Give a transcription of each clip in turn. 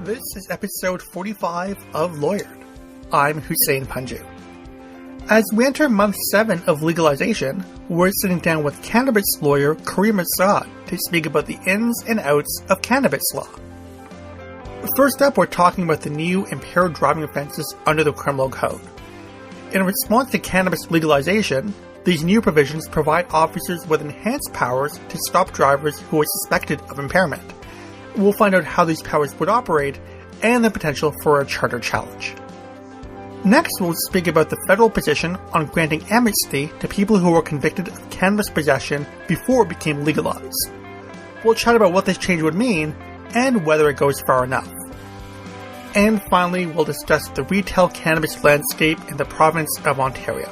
This is episode 45 of Lawyered. I'm Hussein Panju. As we enter month 7 of legalization, we're sitting down with cannabis lawyer Tori Mossad to speak about the ins and outs of cannabis law. First up, we're talking about the new impaired driving offences under the criminal code. In response to cannabis legalization, these new provisions provide officers with enhanced powers to stop drivers who are suspected of impairment. We'll find out how these powers would operate and the potential for a charter challenge. Next, we'll speak about the federal position on granting amnesty to people who were convicted of cannabis possession before it became legalized. We'll chat about what this change would mean and whether it goes far enough. And finally, we'll discuss the retail cannabis landscape in the province of Ontario.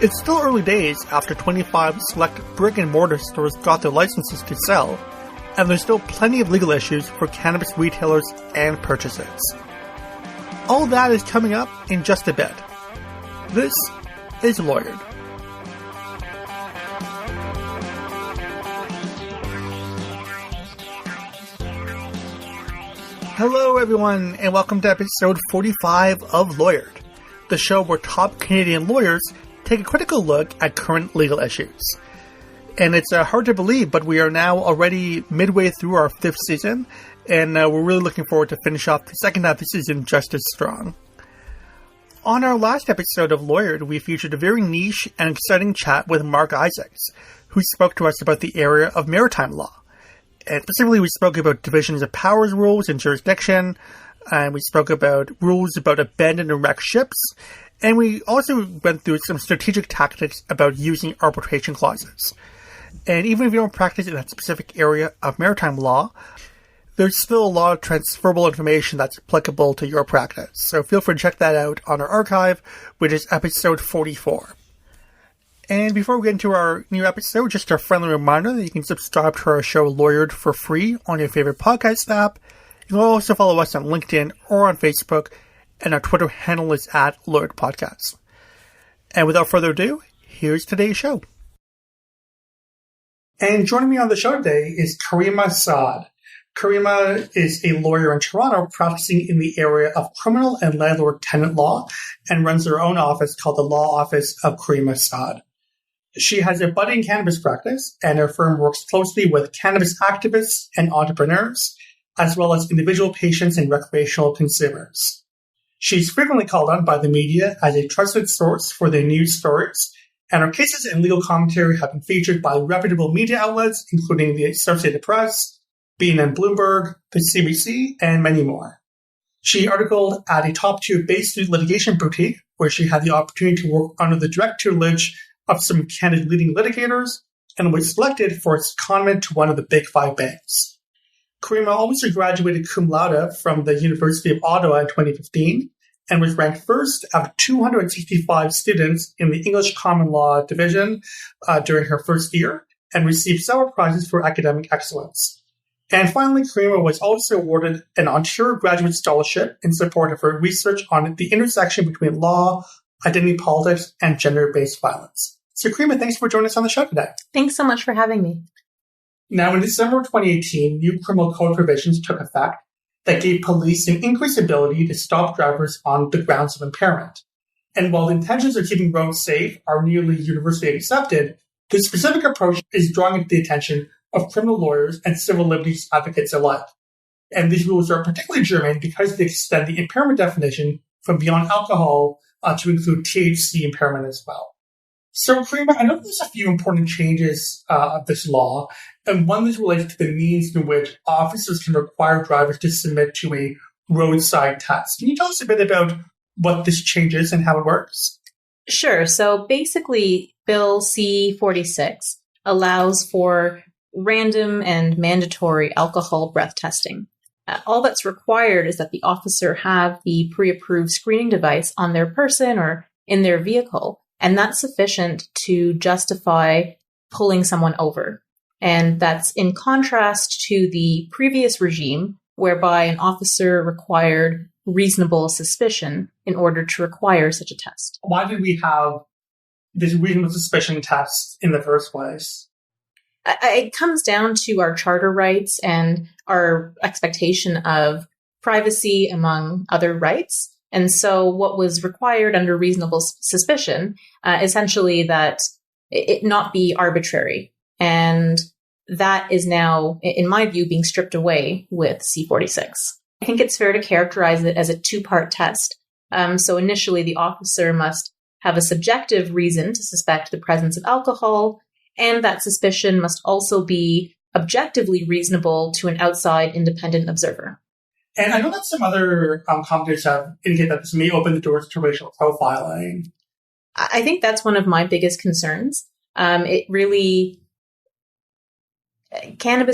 It's still early days after 25 select brick-and-mortar stores got their licenses to sell, and there's still plenty of legal issues for cannabis retailers and purchasers. All that is coming up in just a bit. This is Lawyered. Hello everyone, and welcome to episode 45 of Lawyered, the show where top Canadian lawyers take a critical look at current legal issues. And it's hard to believe, but we are now already midway through our 5th season, and we're really looking forward to finish off the second half of the season just as strong. On our last episode of Lawyered, we featured a very niche and exciting chat with Mark Isaacs, who spoke to us about the area of maritime law. And specifically, we spoke about divisions of powers rules and jurisdiction, and we spoke about rules about abandoned and wrecked ships, and we also went through some strategic tactics about using arbitration clauses. And even if you don't practice in that specific area of maritime law, there's still a lot of transferable information that's applicable to your practice. So feel free to check that out on our archive, which is episode 44. And before we get into our new episode, just a friendly reminder that you can subscribe to our show Lawyered for free on your favorite podcast app. You can also follow us on LinkedIn or on Facebook, and our Twitter handle is @LawyeredPodcast. And without further ado, here's today's show. And joining me on the show today is Tori Mossad. Caryma is a lawyer in Toronto practicing in the area of criminal and landlord-tenant law and runs her own office called the Law Office of Tori Mossad. She has a budding cannabis practice, and her firm works closely with cannabis activists and entrepreneurs, as well as individual patients and recreational consumers. She's frequently called on by the media as a trusted source for their news stories, and her cases and legal commentary have been featured by reputable media outlets, including the Associated Press, BNN Bloomberg, the CBC, and many more. She articled at a top-tier Bay Street litigation boutique, where she had the opportunity to work under the direct tutelage of some Canada's leading litigators, and was selected for its secondment to one of the Big Five banks. Caryma also graduated cum laude from the University of Ottawa in 2015, and was ranked first out of 265 students in the English Common Law division during her first year, and received several prizes for academic excellence. And finally, Caryma was also awarded an Ontario Graduate Scholarship in support of her research on the intersection between law, identity politics, and gender-based violence. So Caryma, thanks for joining us on the show today. Thanks so much for having me. Now, in December 2018, new criminal code provisions took effect that gave police an increased ability to stop drivers on the grounds of impairment. And while the intentions of keeping roads safe are nearly universally accepted, the specific approach is drawing the attention of criminal lawyers and civil liberties advocates alike. And these rules are particularly germane because they extend the impairment definition from beyond alcohol to include THC impairment as well. So, Caryma, I know there's a few important changes of this law, and one is related to the means in which officers can require drivers to submit to a roadside test. Can you tell us a bit about what this change is and how it works? Sure. So basically, Bill C-46 allows for random and mandatory alcohol breath testing. All that's required is that the officer have the pre-approved screening device on their person or in their vehicle, and that's sufficient to justify pulling someone over. And that's in contrast to the previous regime, whereby an officer required reasonable suspicion in order to require such a test. Why did we have this reasonable suspicion test in the first place? It comes down to our charter rights and our expectation of privacy, among other rights. And so what was required under reasonable suspicion, essentially that it not be arbitrary. And that is now, in my view, being stripped away with C46. I think it's fair to characterize it as a two-part test. So initially, the officer must have a subjective reason to suspect the presence of alcohol, and that suspicion must also be objectively reasonable to an outside independent observer. And I know that some other commentators have indicated that this may open the doors to racial profiling. I think that's one of my biggest concerns. Cannabis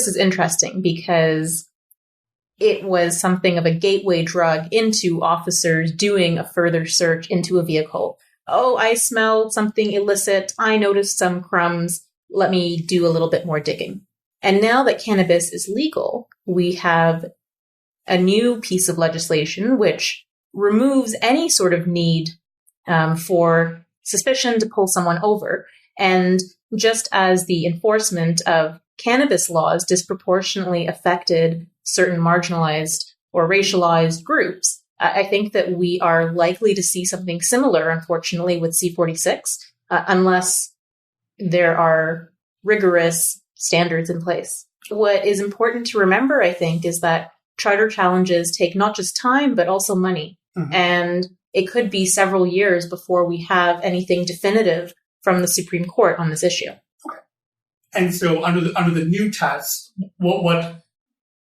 is interesting because it was something of a gateway drug into officers doing a further search into a vehicle. Oh, I smelled something illicit. I noticed some crumbs. Let me do a little bit more digging. And now that cannabis is legal, we have a new piece of legislation which removes any sort of need for suspicion to pull someone over. And just as the enforcement of cannabis laws disproportionately affected certain marginalized or racialized groups, I think that we are likely to see something similar, unfortunately, with C46, unless there are rigorous standards in place. What is important to remember, I think, is that charter challenges take not just time, but also money. Mm-hmm. And it could be several years before we have anything definitive from the Supreme Court on this issue. Okay. And so under the new test, what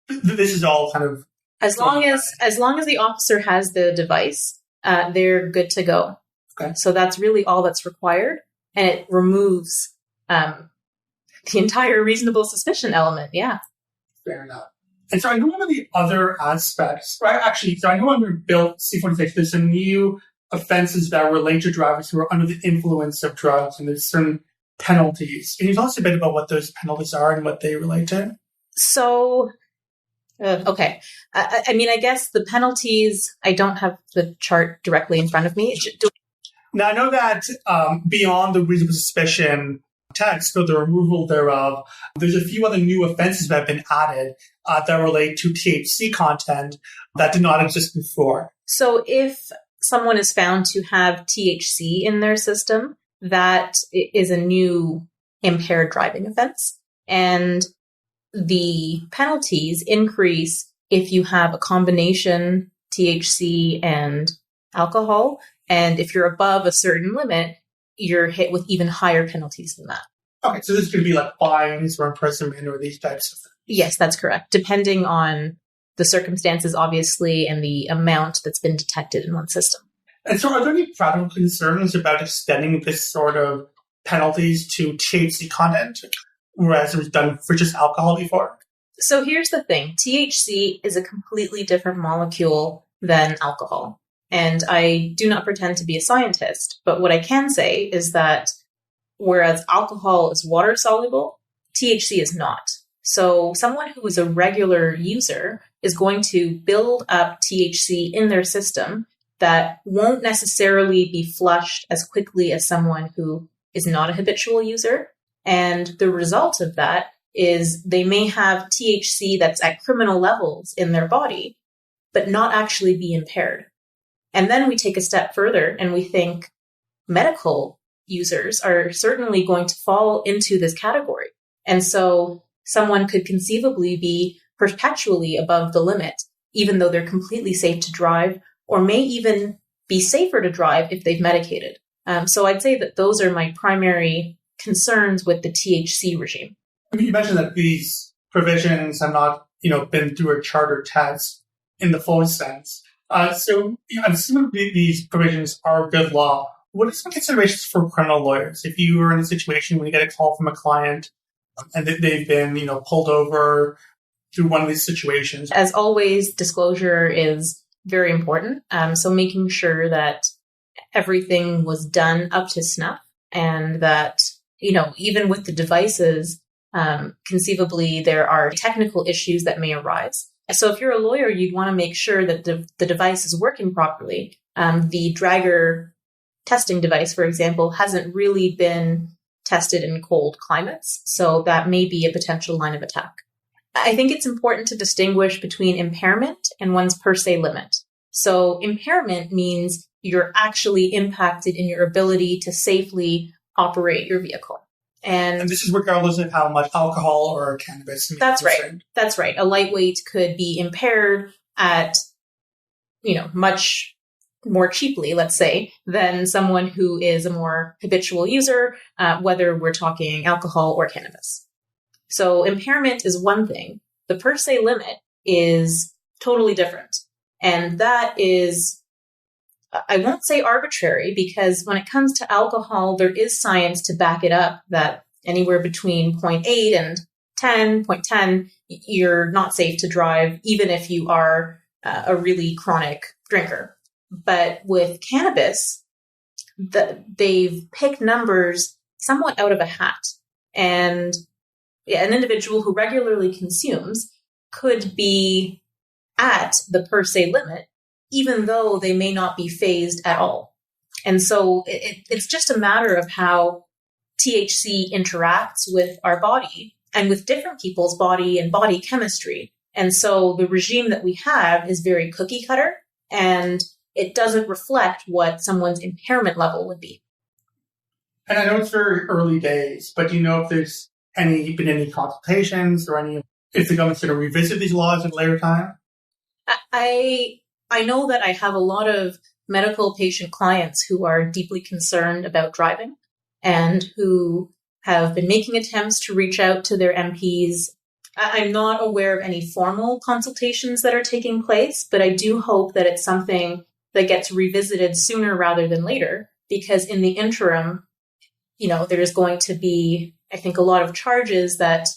this is all kind of as long as the officer has the device, they're good to go. Okay. So that's really all that's required, and it removes the entire reasonable suspicion element. Yeah. Fair enough. And so I know one of the other aspects, right? Actually, so I know under Bill C46, there's some new offenses that relate to drivers who are under the influence of drugs, and there's certain penalties. Can you tell us a bit about what those penalties are and what they relate to? So, okay. I guess the penalties, I don't have the chart directly in front of me. Now, I know that beyond the reasonable suspicion text or the removal thereof, there's a few other new offenses that have been added that relate to THC content that did not exist before. So if someone is found to have THC in their system, that is a new impaired driving offense. And the penalties increase if you have a combination THC and alcohol. And if you're above a certain limit, you're hit with even higher penalties than that. Okay, so this could be like fines or imprisonment or these types of things. Yes, that's correct. Depending on the circumstances, obviously, and the amount that's been detected in one system. And so are there any practical concerns about extending this sort of penalties to THC content, whereas it was done for just alcohol before? So here's the thing. THC is a completely different molecule than alcohol. And I do not pretend to be a scientist, but what I can say is that whereas alcohol is water soluble, THC is not. So someone who is a regular user is going to build up THC in their system that won't necessarily be flushed as quickly as someone who is not a habitual user. And the result of that is they may have THC that's at criminal levels in their body, but not actually be impaired. And then we take a step further and we think medical users are certainly going to fall into this category. And so someone could conceivably be perpetually above the limit, even though they're completely safe to drive, or may even be safer to drive if they've medicated. So I'd say that those are my primary concerns with the THC regime. I mean, you mentioned that these provisions have not, been through a charter test in the full sense. So I'm assuming these provisions are good law. What are some considerations for criminal lawyers? If you were in a situation when you get a call from a client and they've been, pulled over through one of these situations. As always, disclosure is very important. So making sure that everything was done up to snuff and that, even with the devices, conceivably there are technical issues that may arise. So if you're a lawyer, you'd want to make sure that the device is working properly. The dragger testing device, for example, hasn't really been tested in cold climates. So that may be a potential line of attack. I think it's important to distinguish between impairment and one's per se limit. So impairment means you're actually impacted in your ability to safely operate your vehicle. And this is regardless of how much alcohol or cannabis. That's right. That's right. A lightweight could be impaired at, much more cheaply, let's say, than someone who is a more habitual user, whether we're talking alcohol or cannabis. So impairment is one thing. The per se limit is totally different. And that is, I won't say arbitrary, because when it comes to alcohol, there is science to back it up that anywhere between 0.8 and 0.10, you're not safe to drive, even if you are a really chronic drinker. But with cannabis, they've picked numbers somewhat out of a hat. And an individual who regularly consumes could be at the per se limit, even though they may not be phased at all. And so it's just a matter of how THC interacts with our body and with different people's body and body chemistry. And so the regime that we have is very cookie cutter, and it doesn't reflect what someone's impairment level would be. And I know it's very early days, but do you know if there's been any consultations or if the government's going to revisit these laws at a later time? I know that I have a lot of medical patient clients who are deeply concerned about driving and who have been making attempts to reach out to their MPs. I'm not aware of any formal consultations that are taking place, but I do hope that it's something that gets revisited sooner rather than later, because in the interim, there's going to be, I think, a lot of charges that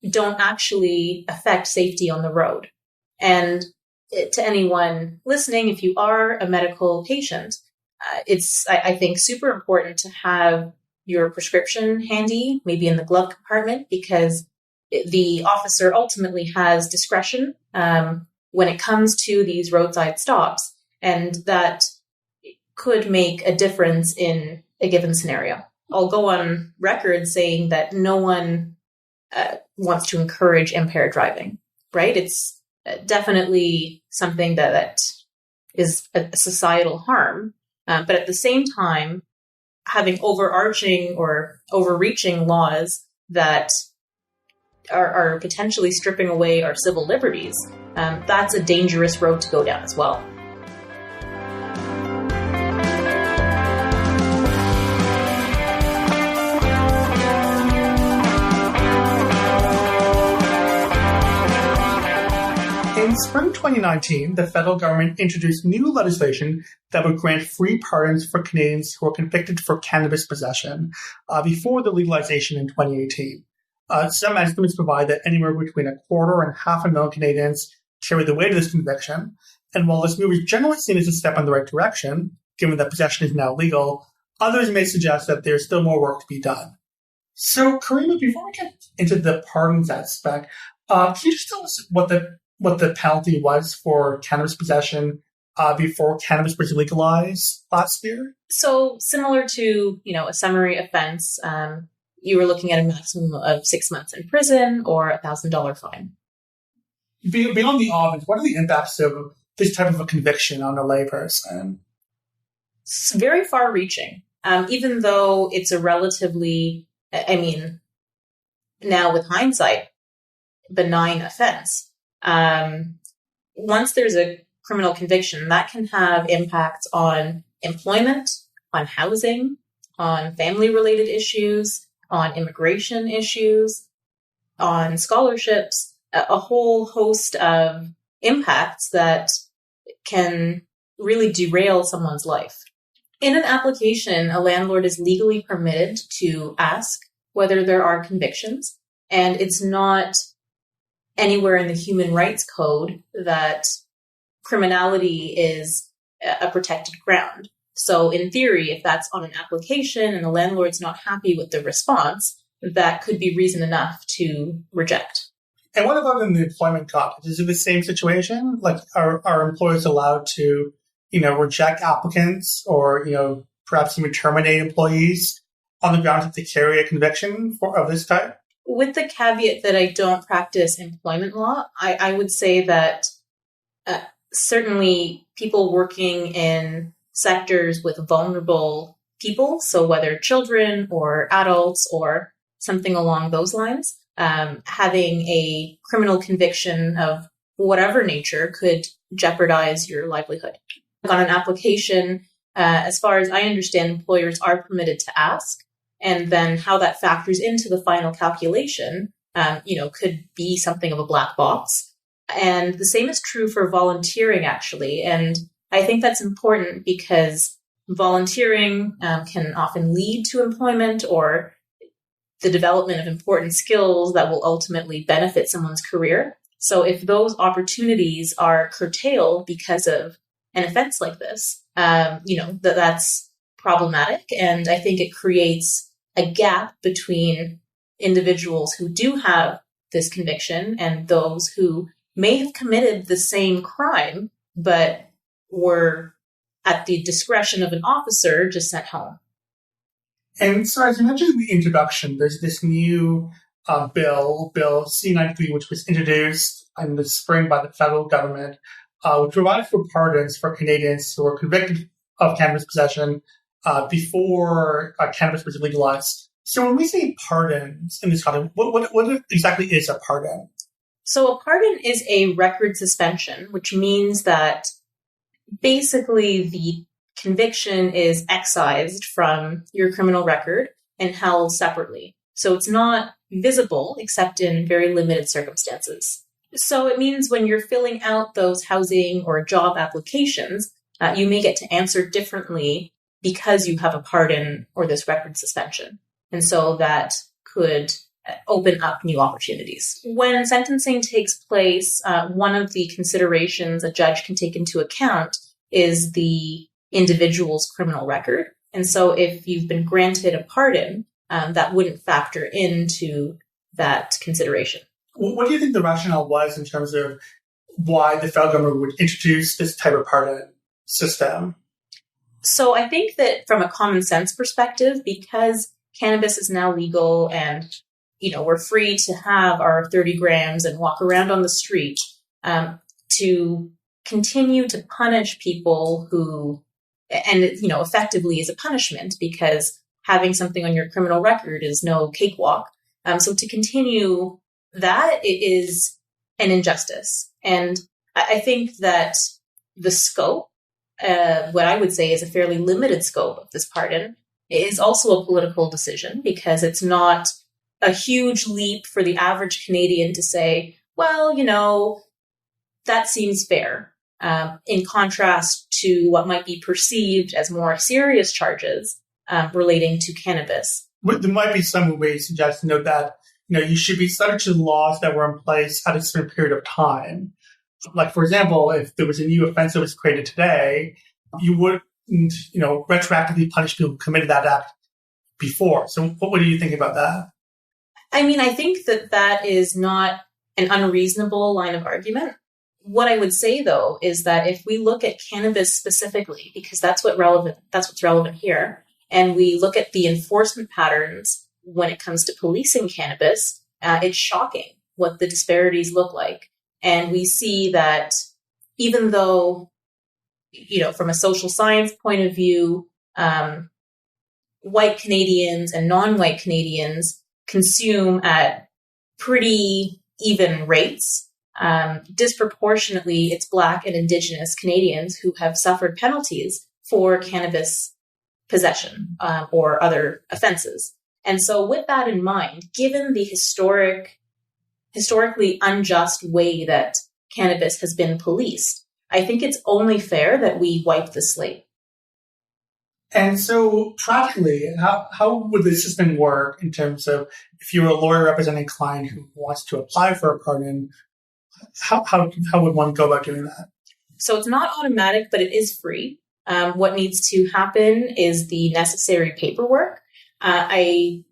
don't actually affect safety on the road. And to anyone listening, if you are a medical patient, it's, I think, super important to have your prescription handy, maybe in the glove compartment, because the officer ultimately has discretion when it comes to these roadside stops, and that could make a difference in a given scenario. I'll go on record saying that no one wants to encourage impaired driving, right? It's definitely something that is a societal harm. But at the same time, having overarching or overreaching laws that are potentially stripping away our civil liberties, that's a dangerous road to go down as well. In spring 2019, the federal government introduced new legislation that would grant free pardons for Canadians who were convicted for cannabis possession before the legalization in 2018. Some estimates provide that anywhere between 250,000 and 500,000 Canadians carry the weight of this conviction. And while this move is generally seen as a step in the right direction, given that possession is now legal, others may suggest that there's still more work to be done. So, Caryma, before we get into the pardons aspect, can you just tell us what the penalty was for cannabis possession before cannabis was legalized last year? So similar to, a summary offense, you were looking at a maximum of 6 months in prison or $1,000 fine. Beyond the obvious, what are the impacts of this type of a conviction on a layperson? It's very far-reaching, even though it's a relatively, now with hindsight, benign offense. Once there's a criminal conviction, that can have impacts on employment, on housing, on family-related issues, on immigration issues, on scholarships, a whole host of impacts that can really derail someone's life. In an application, a landlord is legally permitted to ask whether there are convictions, and it's not anywhere in the Human Rights Code that criminality is a protected ground. So in theory, if that's on an application and the landlord's not happy with the response, that could be reason enough to reject. And what about in the employment context? Is it the same situation? Like, are employers allowed to, reject applicants or, perhaps even terminate employees on the grounds that they carry a conviction of this type? With the caveat that I don't practice employment law, I would say that certainly people working in sectors with vulnerable people, so whether children or adults or something along those lines, having a criminal conviction of whatever nature could jeopardize your livelihood. On an application, as far as I understand, employers are permitted to ask, and then how that factors into the final calculation, could be something of a black box. And the same is true for volunteering, actually. And I think that's important because volunteering can often lead to employment or the development of important skills that will ultimately benefit someone's career. So if those opportunities are curtailed because of an offense like this, that's problematic. And I think it creates a gap between individuals who do have this conviction and those who may have committed the same crime, but were at the discretion of an officer just sent home. And so, as you mentioned in the introduction, there's this new bill C-93, which was introduced in the spring by the federal government, which provided for pardons for Canadians who were convicted of cannabis possession before cannabis was legalized. So when we say pardons in this context, what exactly is a pardon? So a pardon is a record suspension, which means that basically the conviction is excised from your criminal record and held separately. So it's not visible except in very limited circumstances. So it means when you're filling out those housing or job applications, you may get to answer differently because you have a pardon or this record suspension. And so that could open up new opportunities. When sentencing takes place, one of the considerations a judge can take into account is the individual's criminal record. And so if you've been granted a pardon, that wouldn't factor into that consideration. What do you think the rationale was in terms of why the federal government would introduce this type of pardon system? So I think that from a common sense perspective, because cannabis is now legal and we're free to have our 30 grams and walk around on the street, to continue to punish people who, and effectively is a punishment because having something on your criminal record is no cakewalk. So to continue that, it is an injustice. And I think that the scope, what I would say is a fairly limited scope of this pardon, is also a political decision because it's not a huge leap for the average Canadian to say, well, that seems fair, in contrast to what might be perceived as more serious charges relating to cannabis. There might be some ways suggest to note that you should be subject to the laws that were in place at a certain period of time. Like, for example, if there was a new offense that was created today, you wouldn't, retroactively punish people who committed that act before. So what do you think about that? I mean, I think that is not an unreasonable line of argument. What I would say, though, is that if we look at cannabis specifically, because that's what's relevant here, and we look at the enforcement patterns when it comes to policing cannabis, it's shocking what the disparities look like. And we see that even though, from a social science point of view, white Canadians and non-white Canadians consume at pretty even rates, disproportionately, it's Black and Indigenous Canadians who have suffered penalties for cannabis possession or other offenses. And so with that in mind, given the historically unjust way that cannabis has been policed, I think it's only fair that we wipe the slate. And so practically, how would the system work in terms of if you're a lawyer representing a client who wants to apply for a pardon, how would one go about doing that? So it's not automatic, but it is free. What needs to happen is the necessary paperwork. I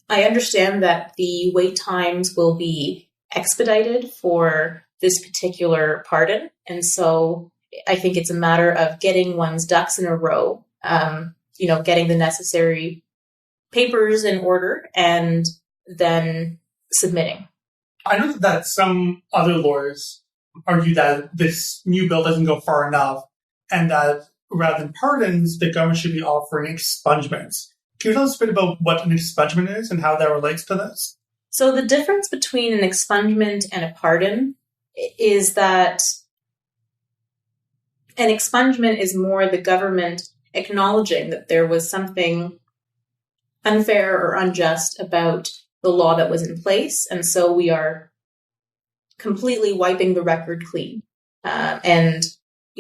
understand that the wait times will be expedited for this particular pardon. And so I think it's a matter of getting one's ducks in a row, getting the necessary papers in order and than submitting. I know that some other lawyers argue that this new bill doesn't go far enough and that rather than pardons, the government should be offering expungements. Can you tell us a bit about what an expungement is and how that relates to this? So the difference between an expungement and a pardon is that an expungement is more the government acknowledging that there was something unfair or unjust about the law that was in place, and so we are completely wiping the record clean. And,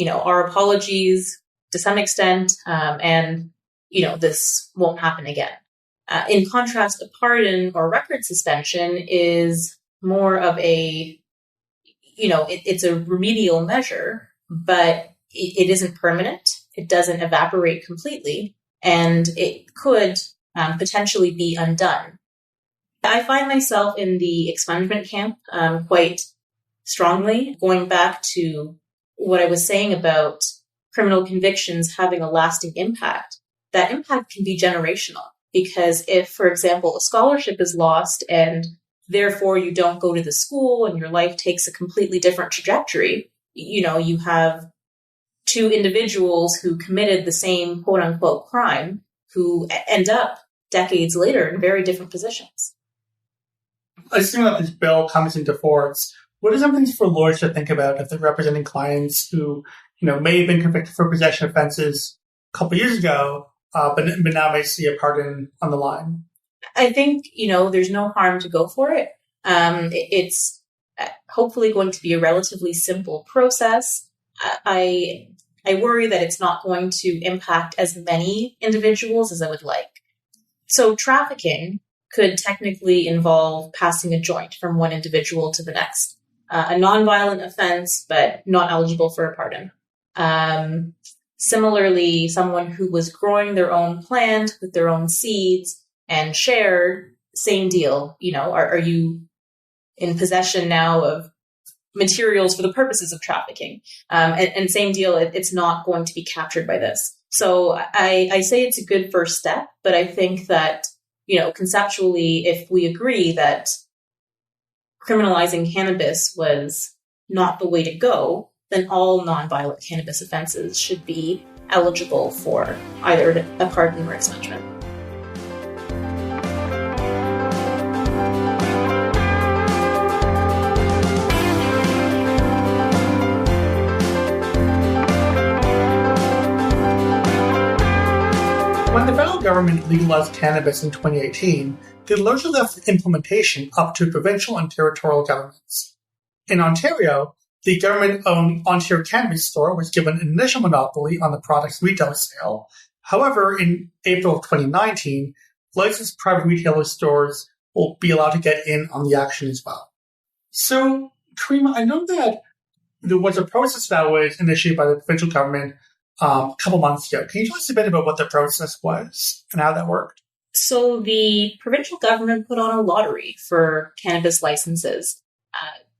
our apologies to some extent, and, this won't happen again. In contrast, a pardon or record suspension is more of a, it's a remedial measure, but it isn't permanent. It doesn't evaporate completely, and it could potentially be undone. I find myself in the expungement camp quite strongly, going back to what I was saying about criminal convictions having a lasting impact. That impact can be generational, because if, for example, a scholarship is lost and therefore you don't go to the school and your life takes a completely different trajectory, you have two individuals who committed the same quote unquote crime who end up decades later in very different positions. Assuming that this bill comes into force, what are some things for lawyers to think about if they're representing clients who, may have been convicted for possession offenses a couple of years ago, but now may see a pardon on the line? I think, there's no harm to go for it. It's hopefully going to be a relatively simple process. I worry that it's not going to impact as many individuals as I would like. So trafficking could technically involve passing a joint from one individual to the next. A nonviolent offense, but not eligible for a pardon. Similarly, someone who was growing their own plant with their own seeds and shared, same deal. Are you in possession now of materials for the purposes of trafficking? And same deal, it's not going to be captured by this. So I say it's a good first step, but I think that, conceptually, if we agree that criminalizing cannabis was not the way to go, then all nonviolent cannabis offenses should be eligible for either a pardon or expungement. When the federal government legalized cannabis in 2018, they largely left implementation up to provincial and territorial governments. In Ontario, the government-owned Ontario Cannabis Store was given an initial monopoly on the product's retail sale. However, in April of 2019, licensed private retailer stores will be allowed to get in on the action as well. So, Caryma, I know that there was a process that was initiated by the provincial government a couple months ago. Can you tell us a bit about what the process was and how that worked? So the provincial government put on a lottery for cannabis licenses.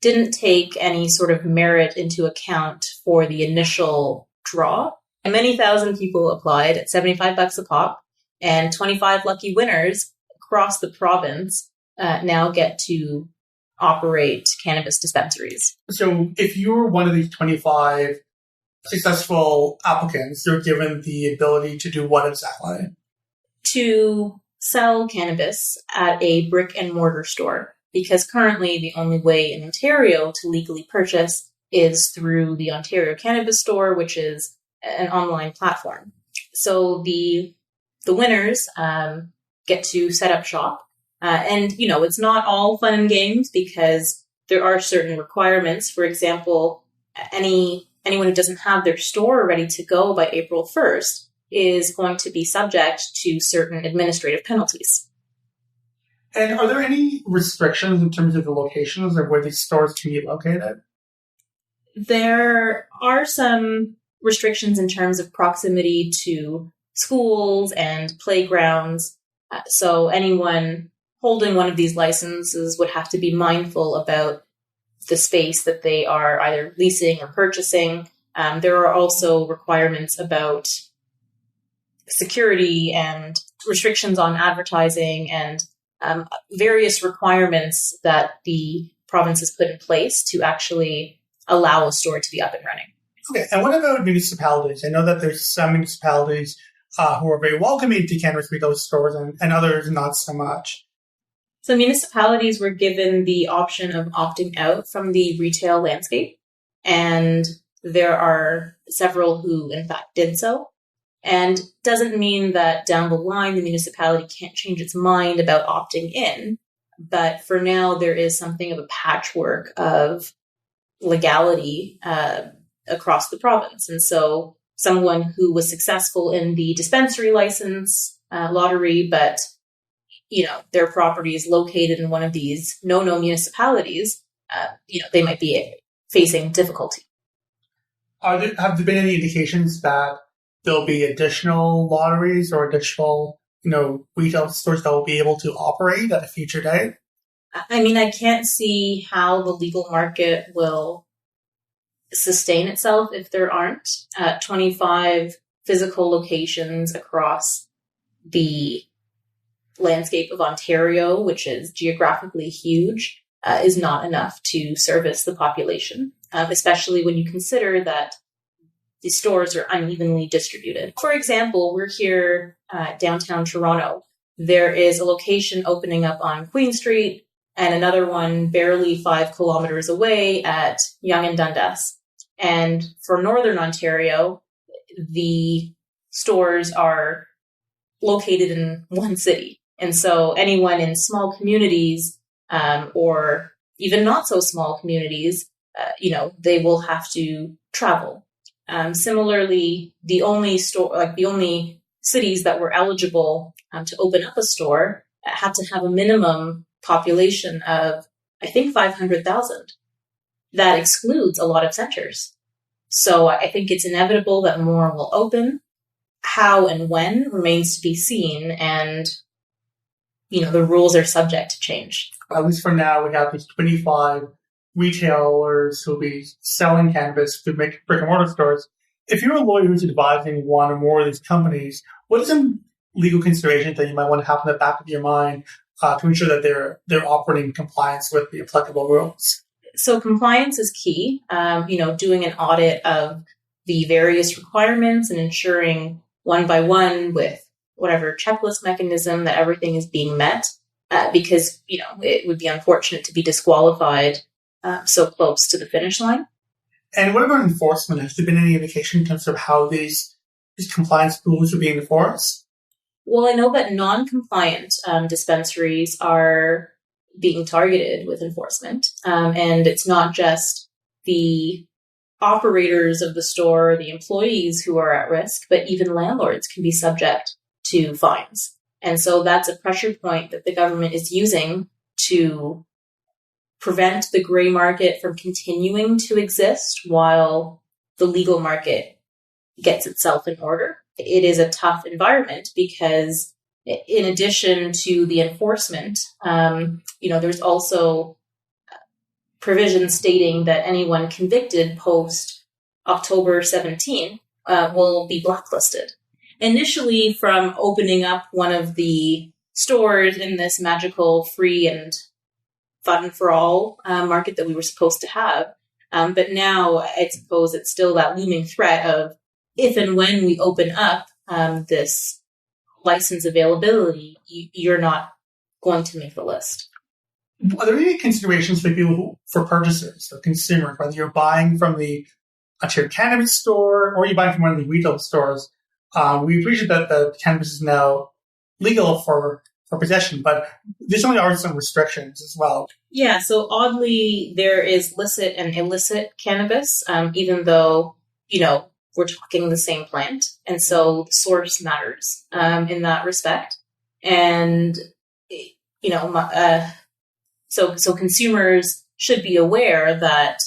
Didn't take any sort of merit into account for the initial draw. And many thousand people applied at $75 a pop, and 25 lucky winners across the province now get to operate cannabis dispensaries. So if you were one of these 25 successful applicants, you're given the ability to do what exactly? To sell cannabis at a brick and mortar store, because currently the only way in Ontario to legally purchase is through the Ontario Cannabis Store, which is an online platform. So the winners get to set up shop. And, it's not all fun and games, because there are certain requirements. For example, anyone who doesn't have their store ready to go by April 1st is going to be subject to certain administrative penalties. And are there any restrictions in terms of the locations of where these stores can be located? There are some restrictions in terms of proximity to schools and playgrounds. So anyone holding one of these licenses would have to be mindful about the space that they are either leasing or purchasing. There are also requirements about security and restrictions on advertising and various requirements that the province has put in place to actually allow a store to be up and running. Okay, and what about municipalities? I know that there's some municipalities who are very welcoming to cannabis retail stores and others not so much. So municipalities were given the option of opting out from the retail landscape, and there are several who in fact did so. And doesn't mean that down the line the municipality can't change its mind about opting in, but for now there is something of a patchwork of legality across the province. And so someone who was successful in the dispensary license lottery, but their property is located in one of these no municipalities, they might be facing difficulty. Have there been any indications that there'll be additional lotteries or additional, retail stores that will be able to operate at a future date? I mean, I can't see how the legal market will sustain itself if there aren't 25 physical locations across the landscape of Ontario, which is geographically huge, is not enough to service the population, especially when you consider that the stores are unevenly distributed. For example, we're here downtown Toronto. There is a location opening up on Queen Street and another one barely 5 kilometers away at Yonge and Dundas. And for Northern Ontario, the stores are located in one city. And so anyone in small communities or even not so small communities, they will have to travel. Similarly, the only cities that were eligible to open up a store had to have a minimum population of, I think, 500,000. That excludes a lot of centers. So I think it's inevitable that more will open. How and when remains to be seen, and the rules are subject to change. At least for now, we have these 25 retailers who'll be selling cannabis to make brick and mortar stores. If you're a lawyer who's advising one or more of these companies, what are some legal considerations that you might want to have in the back of your mind to ensure that they're operating in compliance with the applicable rules? So compliance is key. Doing an audit of the various requirements and ensuring one by one with whatever checklist mechanism that everything is being met, because it would be unfortunate to be disqualified so close to the finish line. And what about enforcement? Has there been any indication in terms of how these compliance rules are being enforced? Well, I know that non-compliant dispensaries are being targeted with enforcement. And it's not just the operators of the store, the employees who are at risk, but even landlords can be subject to fines. And so that's a pressure point that the government is using to prevent the gray market from continuing to exist while the legal market gets itself in order. It is a tough environment because in addition to the enforcement, there's also provisions stating that anyone convicted post October 17 will be blacklisted. Initially, from opening up one of the stores in this magical free and fun for all market that we were supposed to have. But now I suppose it's still that looming threat of if and when we open up this license availability, you're not going to make the list. Are there any considerations for purchasers, so consumers, whether you're buying from the Ontario Cannabis store or you're buying from one of the retail stores? We appreciate that the cannabis is now legal for possession, but there's only are some restrictions as well. Yeah, so oddly, there is licit and illicit cannabis, even though, we're talking the same plant. And so the source matters in that respect. And, so consumers should be aware that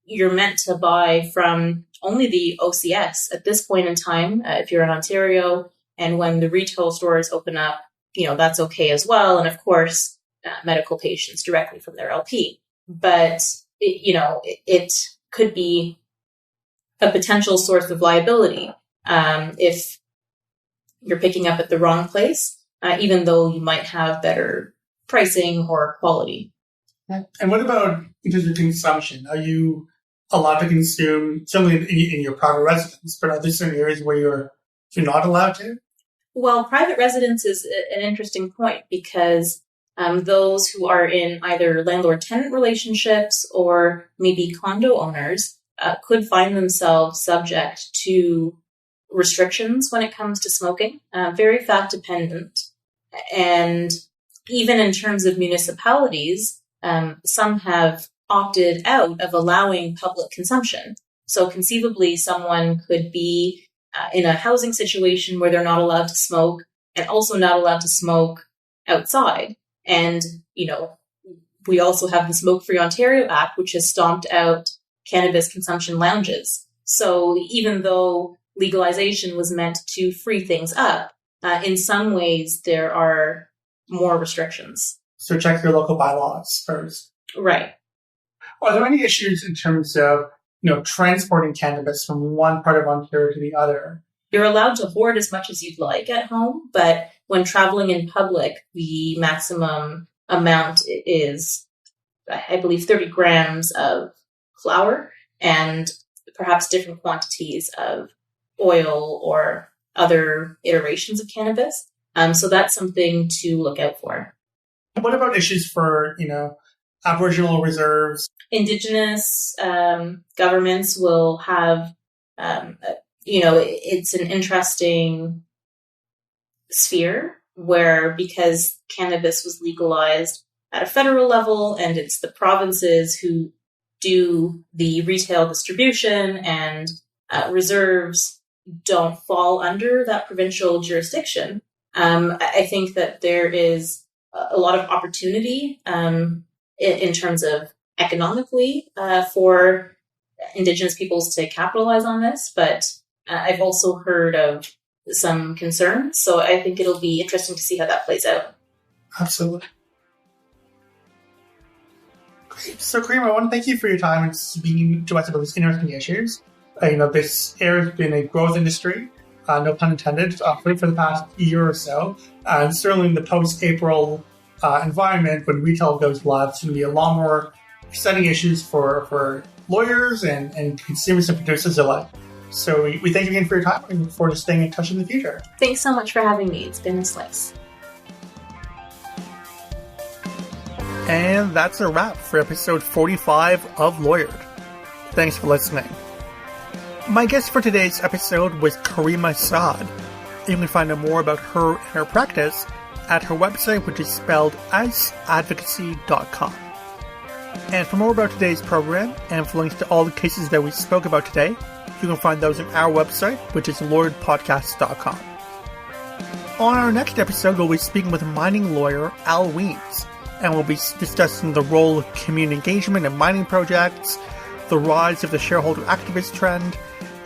you're meant to buy from only the OCS at this point in time, if you're in Ontario. And when the retail stores open up, that's okay as well. And of course, medical patients directly from their LP. But, it could be a potential source of liability if you're picking up at the wrong place. even though you might have better pricing or quality. And what about in terms of consumption? Are you allowed to consume, certainly in your private residence, but are there certain areas where you're not allowed to? Well, private residence is an interesting point because those who are in either landlord-tenant relationships or maybe condo owners could find themselves subject to restrictions when it comes to smoking, very fact-dependent. And even in terms of municipalities, some have opted out of allowing public consumption. So conceivably, someone could be in a housing situation where they're not allowed to smoke and also not allowed to smoke outside. And, we also have the Smoke Free Ontario Act, which has stomped out cannabis consumption lounges. So even though legalization was meant to free things up, in some ways there are more restrictions. So check your local bylaws first. Right. Are there any issues in terms of, transporting cannabis from one part of Ontario to the other? You're allowed to hoard as much as you'd like at home, but when traveling in public, the maximum amount is, I believe, 30 grams of flower and perhaps different quantities of oil or other iterations of cannabis. So that's something to look out for. What about issues for, Aboriginal reserves? Indigenous governments will have, it's an interesting sphere where, because cannabis was legalized at a federal level and it's the provinces who do the retail distribution and reserves don't fall under that provincial jurisdiction, I think that there is a lot of opportunity in terms of economically for Indigenous peoples to capitalize on this, but I've also heard of some concerns, so I think it'll be interesting to see how that plays out. Absolutely. Great. So, Caryma, I want to thank you for your time and speaking to us about these interesting issues. This area has been a growth industry, no pun intended, for the past year or so, and certainly in the post-April environment, when retail goes live, it's going to be a lot more exciting issues for lawyers and consumers and producers alike. So we thank you again for your time and look forward to staying in touch in the future. Thanks so much for having me. It's been a slice. And that's a wrap for episode 45 of Lawyered. Thanks for listening. My guest for today's episode was Tori Mossad. You can find out more about her and her practice at her website, which is spelled as advocacy.com. And for more about today's program and for links to all the cases that we spoke about today, you can find those on our website, which is lawyeredpodcast.com. On our next episode, we'll be speaking with mining lawyer Al Weems, and we'll be discussing the role of community engagement in mining projects, the rise of the shareholder activist trend,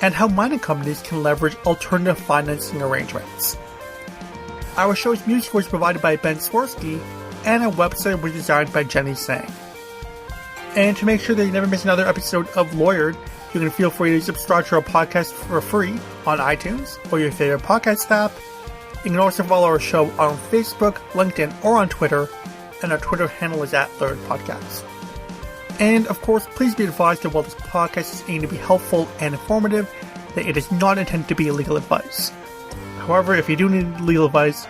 and how mining companies can leverage alternative financing arrangements. Our show's music was provided by Ben Swirsky, and our website was designed by Jenny Sang. And to make sure that you never miss another episode of Lawyered, you can feel free to subscribe to our podcast for free on iTunes or your favorite podcast app. You can also follow our show on Facebook, LinkedIn, or on Twitter, and our Twitter handle is @LawyeredPodcast. And of course, please be advised that while this podcast is aimed to be helpful and informative, that it is not intended to be legal advice. However, if you do need legal advice,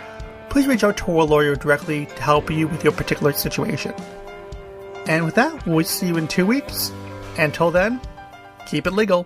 please reach out to a lawyer directly to help you with your particular situation. And with that, we'll see you in 2 weeks. Until then, keep it legal.